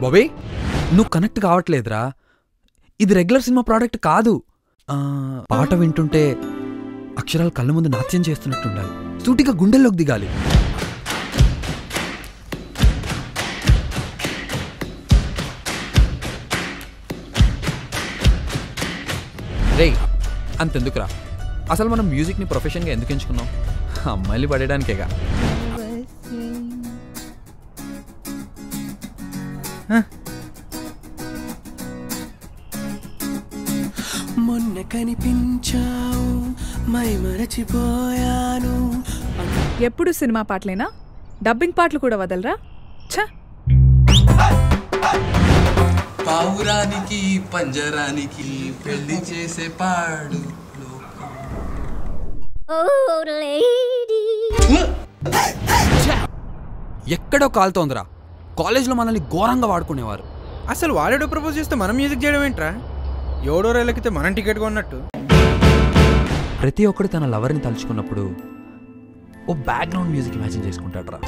బాబీ నువ్వు కనెక్ట్ కావట్లేదురా. ఇది regular cinema product కాదు. పాట వింటుంటే అక్షరాలు కళ్ళ ముందు నాట్యం చేస్తున్నట్టుండాలి. సూటిగా గుండెల్లోకి దిగాలి. రే అంతెందుకురా, అసలు మనం మ్యూజిక్ని ప్రొఫెషన్గా ఎందుకు ఎంచుకున్నాం? అమ్మాయిలు పడేయడానికేగా. మొన్న కనిపించావు మై మరచిపోయాను. ఎప్పుడు సినిమా పాటలేనా? డబ్బింగ్ పాటలు కూడా వదలరా? పావురానికి పంజరానికి పెళ్లి చేసే పాడు ఎక్కడో కాలుతోందిరా. కాలేజ్లో మనల్ని ఘోరంగా వాడుకునేవారు. అసలు వాడేడో ప్రపోజ్ చేస్తే మనం మ్యూజిక్ చేయడం ఏంట్రా? ఎవడో రైలకితే మనం టికెట్ కొన్నట్టు. ప్రతి ఒక్కడు తన లవర్ని తలుచుకున్నప్పుడు ఓ బ్యాక్గ్రౌండ్ మ్యూజిక్ ఇమాజిన్ చేసుకుంటాడు రా.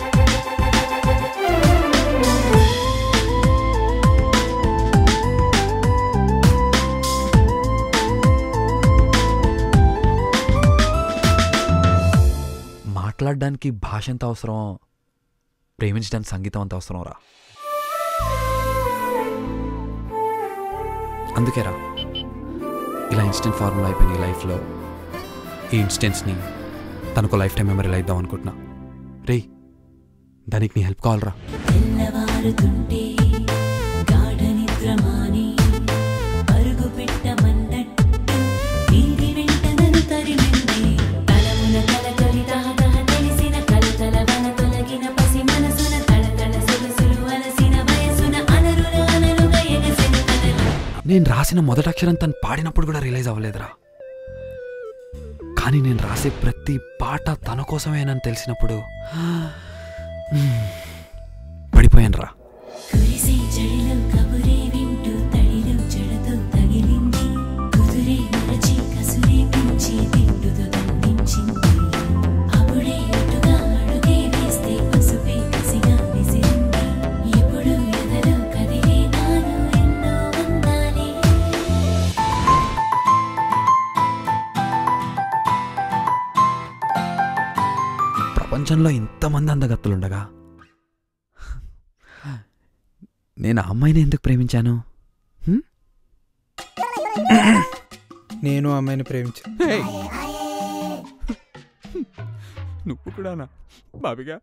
మాట్లాడడానికి భాష ఎంత అవసరం, ప్రేమించడానికి సంగీతం అంత అవసరం రా. అందుకేరా ఇలా ఇన్స్టెంట్ ఫార్ములా అయిపోయింది ఈ లైఫ్లో. ఈ ఇన్స్టెంట్స్ని తనకు లైఫ్ టైం మెమరీలో ఇద్దాం అనుకుంటున్నా. రే దానికి నీ హెల్ప్ కావాలరా. నేను రాసిన మొదటి అక్షరం తను పాడినప్పుడు కూడా రియలైజ్ అవ్వలేదురా. కానీ నేను రాసే ప్రతి పాట తన కోసమేనని తెలిసినప్పుడు పడిపోయాను రా. ప్రపంచంలో ఇంతమంది అందగత్తలుండగా నేను ఆ అమ్మాయిని ఎందుకు ప్రేమించాను? నేను అమ్మాయిని ప్రేమించాను. నువ్వు కూడానా బాబిగా?